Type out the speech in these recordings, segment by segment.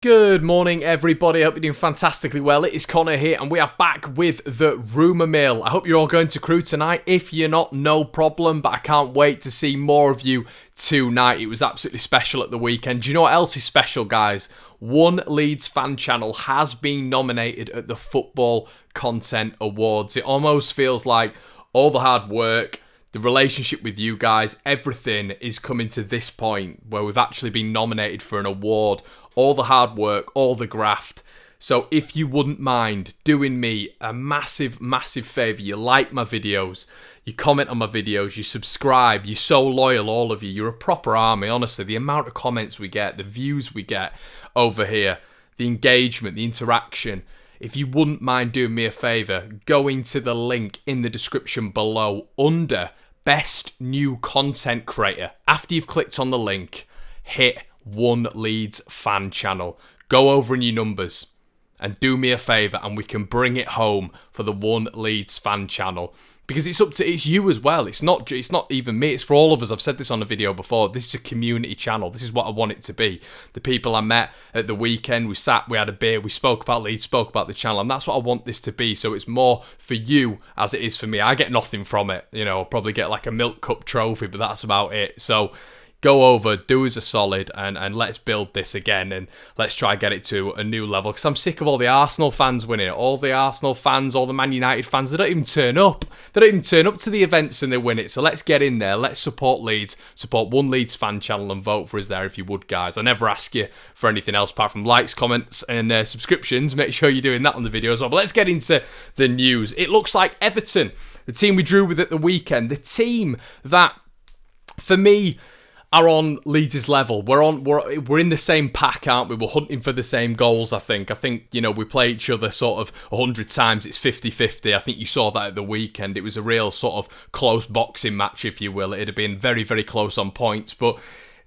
Good morning, everybody. I hope you're doing fantastically well. It is Connor here, and we are back with the rumour mill. I hope you're all going to Crewe tonight. If you're not, no problem, but I can't wait to see more of you tonight. It was absolutely special at the weekend. Do you know what else is special, guys? One Leeds Fan Channel has been nominated at the Football Content Awards. It almost feels like all the hard work, the relationship with you guys, everything is coming to this point where we've actually been nominated for an award. All the hard work, all the graft. So if you wouldn't mind doing me a massive, massive favour, you like my videos, you comment on my videos, you subscribe, you're so loyal, all of you. You're a proper army, honestly. The amount of comments we get, the views we get over here, the engagement, the interaction. If you wouldn't mind doing me a favour, going to the link in the description below under Best New Content Creator. After you've clicked on the link, hit One Leeds Fan Channel. Go over in your numbers and do me a favour, and we can bring it home for the One Leeds Fan Channel, because it's you as well. It's not even me. It's for all of us. I've said this on a video before. This is a community channel. This is what I want it to be. The people I met at the weekend, we sat, we had a beer, we spoke about Leeds, spoke about the channel, and that's what I want this to be. So it's more for you as it is for me. I get nothing from it. You know, I'll probably get like a milk cup trophy, but that's about it. So go over, do us a solid, and let's build this again, and let's try and get it to a new level, because I'm sick of all the Arsenal fans winning it. All the Arsenal fans, all the Man United fans, they don't even turn up. They don't even turn up to the events and they win it. So let's get in there. Let's support Leeds, support One Leeds Fan Channel, and vote for us there if you would, guys. I never ask you for anything else apart from likes, comments, and subscriptions. Make sure you're doing that on the video as well. But let's get into the news. It looks like Everton, the team we drew with at the weekend, the team that, for me, are on Leeds' level. We're in the same pack, aren't we? We're hunting for the same goals, I think. You know, we play each other sort of 100 times. It's 50-50. I think you saw that at the weekend. It was a real sort of close boxing match, if you will. It'd have been very, very close on points, but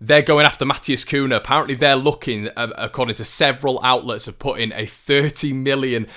they're going after Matheus Cunha. Apparently, they're looking, according to several outlets, of putting a £30 million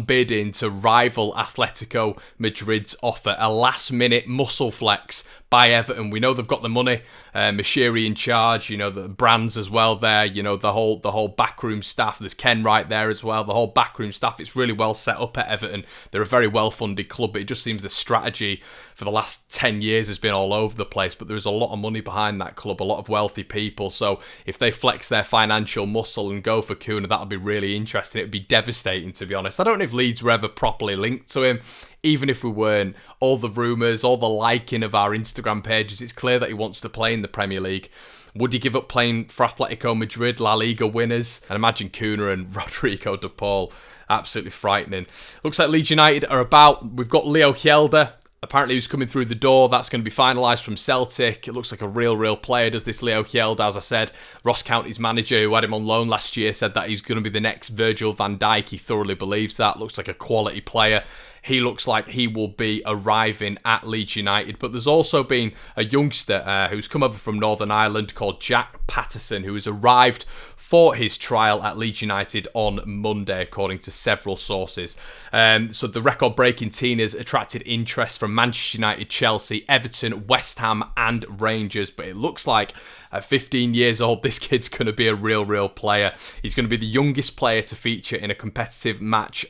bid in to rival Atletico Madrid's offer. A last-minute muscle flex by Everton. We know they've got the money. Mashiri in charge. You know, the brands as well there. You know, the whole backroom staff. There's Ken right there as well. The whole backroom staff. It's really well set up at Everton. They're a very well-funded club, but it just seems the strategy for the last 10 years has been all over the place. But there's a lot of money behind that club. A lot of wealthy people. So if they flex their financial muscle and go for Cunha, that'll be really interesting. It would be devastating, to be honest. I don't know if Leeds were ever properly linked to him. Even if we weren't, all the rumours, all the liking of our Instagram pages, it's clear that he wants to play in the Premier League. Would he give up playing for Atletico Madrid, La Liga winners? And imagine Cunha and Rodrigo de Paul. Absolutely frightening. Looks like Leeds United are about. We've got Leo Hjelde. Apparently, who's coming through the door. That's going to be finalised from Celtic. It looks like a real player, does this Leo Hjelde. As I said, Ross County's manager, who had him on loan last year, said that he's going to be the next Virgil van Dijk. He thoroughly believes that. Looks like a quality player. He looks like he will be arriving at Leeds United. But there's also been a youngster who's come over from Northern Ireland called Jack Patterson, who has arrived for his trial at Leeds United on Monday, according to several sources. So the record-breaking teen has attracted interest from Manchester United, Chelsea, Everton, West Ham and Rangers. But it looks like at 15 years old, this kid's going to be a real player. He's going to be the youngest player to feature in a competitive match.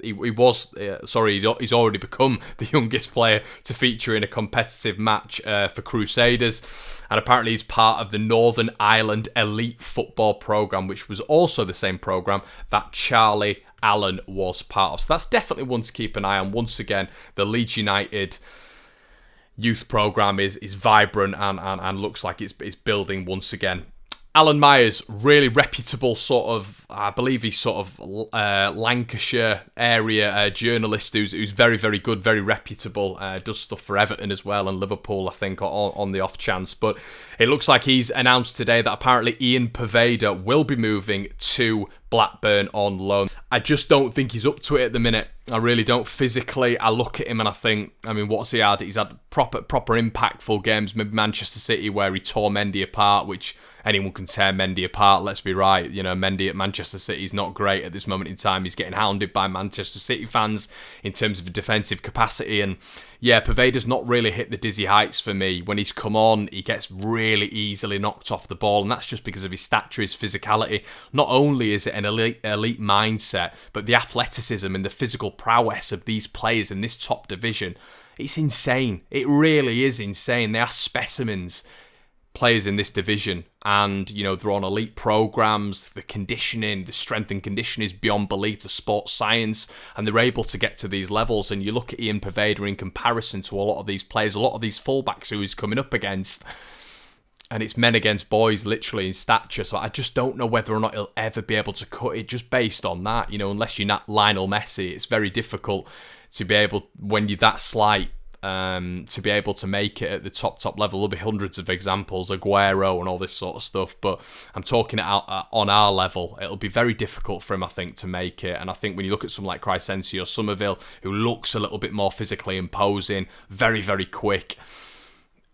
He's already become the youngest player to feature in a competitive match for Crusaders. And apparently he's part of the Northern Ireland Elite Football Programme, which was also the same programme that Charlie Allen was part of. So that's definitely one to keep an eye on. Once again, the Leeds United youth programme is vibrant and looks like it's building once again. Alan Myers, really reputable sort of, I believe he's sort of Lancashire area journalist who's very, very good, very reputable, does stuff for Everton as well and Liverpool, I think, on the off chance. But it looks like he's announced today that apparently Ian Poveda will be moving to Blackburn on loan. I just don't think he's up to it at the minute. I really don't. Physically, I look at him and I think, I mean, what's he had? He's had proper impactful games, maybe Manchester City, where he tore Mendy apart, which anyone can tear Mendy apart. Let's be right. Mendy at Manchester City is not great at this moment in time. He's getting hounded by Manchester City fans in terms of defensive capacity. And yeah, Poveder's not really hit the dizzy heights for me. When he's come on, he gets really easily knocked off the ball, and that's just because of his stature, his physicality. Not only is it an elite mindset, but the athleticism and the physical prowess of these players in this top division. It's insane. It really is insane. They are specimens, players in this division, and they're on elite programs. The conditioning, the strength and conditioning is beyond belief, the sports science, and they're able to get to these levels. And you look at Ian Poveder in comparison to a lot of these players, a lot of these fullbacks who he's coming up against, and it's men against boys literally in stature. So I just don't know whether or not he'll ever be able to cut it just based on that. Unless you're not Lionel Messi, it's very difficult to be able, when you're that slight, to be able to make it at the top level. There'll be hundreds of examples, Aguero and all this sort of stuff, but I'm talking on our level. It'll be very difficult for him, I think, to make it. And I think when you look at someone like Crescencio Somerville, who looks a little bit more physically imposing, very, very quick,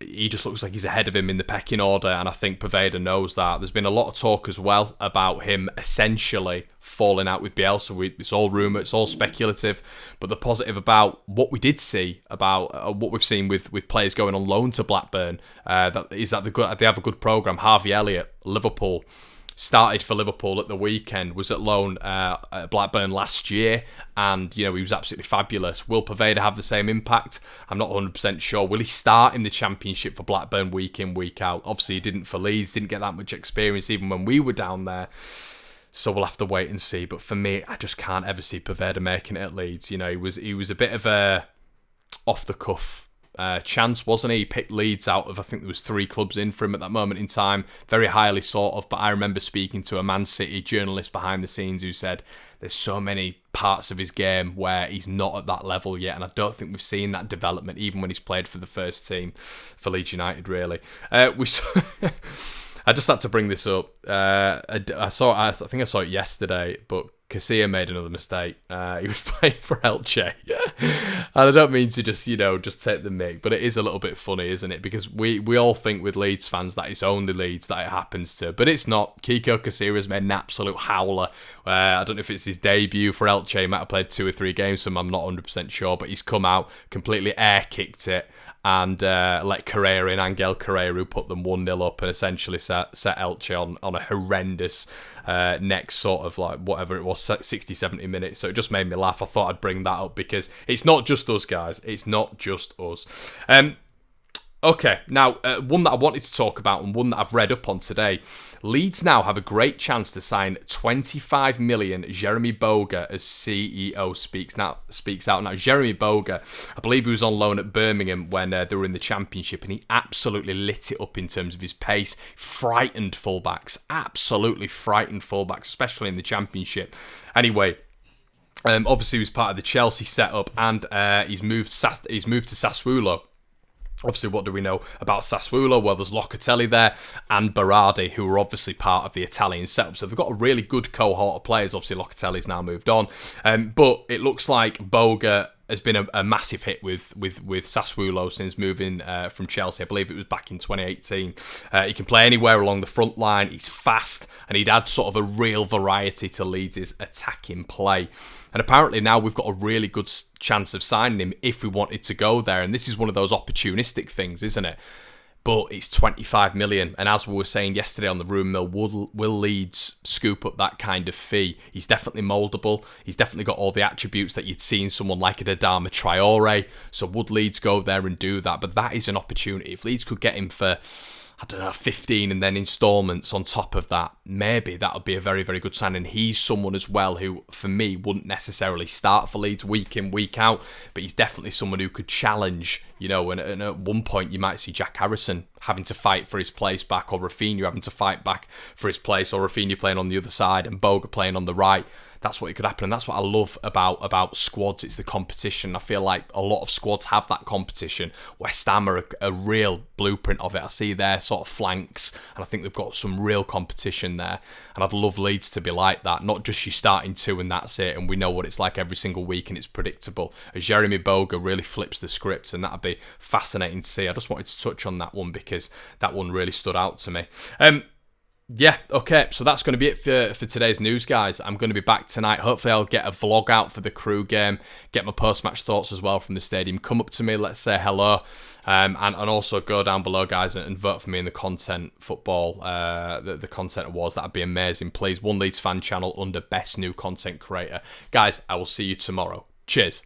he just looks like he's ahead of him in the pecking order, and I think Poveder knows that. There's been a lot of talk as well about him essentially falling out with Bielsa. It's all rumour, it's all speculative, but the positive about what we did see, about what we've seen with players going on loan to Blackburn, that they have a good programme. Harvey Elliott, Liverpool, started for Liverpool at the weekend, was at loan at Blackburn last year, and he was absolutely fabulous. Will Poveder have the same impact? I'm not 100% sure. Will he start in the Championship for Blackburn week in, week out? Obviously he didn't for Leeds, didn't get that much experience even when we were down there, so we'll have to wait and see. But for me, I just can't ever see Poveder making it at Leeds. He was a bit of a off the cuff chance, wasn't he? He picked Leeds out of, I think there was 3 clubs in for him at that moment in time, very highly sought of. But I remember speaking to a Man City journalist behind the scenes who said there's so many parts of his game where he's not at that level yet, and I don't think we've seen that development even when he's played for the first team for Leeds United, really. We saw I just had to bring this up. I think I saw it yesterday, but Casilla made another mistake. He was playing for Elche. And I don't mean to just take the mick, but it is a little bit funny, isn't it? Because we all think with Leeds fans that it's only Leeds that it happens to, but it's not. Kiko Casilla's made an absolute howler. I don't know if it's his debut for Elche. He might have played 2 or 3 games, so I'm not 100% sure, but he's come out, completely air-kicked it, and let Carrera in, Angel Carrera, who put them 1-0 up and essentially set Elche on a horrendous next sort of like whatever it was, 60, 70 minutes. So it just made me laugh. I thought I'd bring that up because it's not just us, guys. It's not just us. Okay, now one that I wanted to talk about and one that I've read up on today. Leeds now have a great chance to sign 25 million Jeremy Boga as CEO speaks out. Now, Jeremy Boga, I believe he was on loan at Birmingham when they were in the Championship, and he absolutely lit it up in terms of his pace. Frightened fullbacks, absolutely frightened fullbacks, especially in the Championship. Anyway, obviously he was part of the Chelsea setup, and he's moved to Sassuolo. Obviously, what do we know about Sassuolo? Well, there's Locatelli there and Berardi, who are obviously part of the Italian setup. So they've got a really good cohort of players. Obviously, Locatelli's now moved on. But it looks like Boga has been a massive hit with Sassuolo since moving from Chelsea. I believe it was back in 2018. He can play anywhere along the front line. He's fast, and he'd add sort of a real variety to Leeds' attacking play. And apparently now we've got a really good chance of signing him if we wanted to go there. And this is one of those opportunistic things, isn't it? But it's 25 million. And as we were saying yesterday on the Rumour Mill, will Leeds scoop up that kind of fee? He's definitely mouldable. He's definitely got all the attributes that you'd see in someone like a Adama Traore. So would Leeds go there and do that? But that is an opportunity. If Leeds could get him for, 15 and then instalments on top of that, maybe that would be a very, very good sign. And he's someone as well who, for me, wouldn't necessarily start for Leeds week in, week out, but he's definitely someone who could challenge, and at one point you might see Jack Harrison having to fight for his place back, or Rafinha having to fight back for his place, or Rafinha playing on the other side and Boga playing on the right. That's what it could happen, and that's what I love about squads. It's the competition. I feel like a lot of squads have that competition. West Ham are a real blueprint of it. I see their sort of flanks, and I think they've got some real competition there. And I'd love Leeds to be like that, not just you starting 2 and that's it, and we know what it's like every single week and it's predictable. As Jeremy Boga really flips the script, and that'd be fascinating to see. I just wanted to touch on that one because that one really stood out to me. Yeah, okay, so that's going to be it for today's news, guys. I'm going to be back tonight. Hopefully I'll get a vlog out for the Crew game, get my post-match thoughts as well from the stadium. Come up to me, let's say hello, and also go down below, guys, and vote for me in the content football, the content awards. That'd be amazing. Please, Leeds Fan Channel under Best New Content Creator. Guys, I will see you tomorrow. Cheers.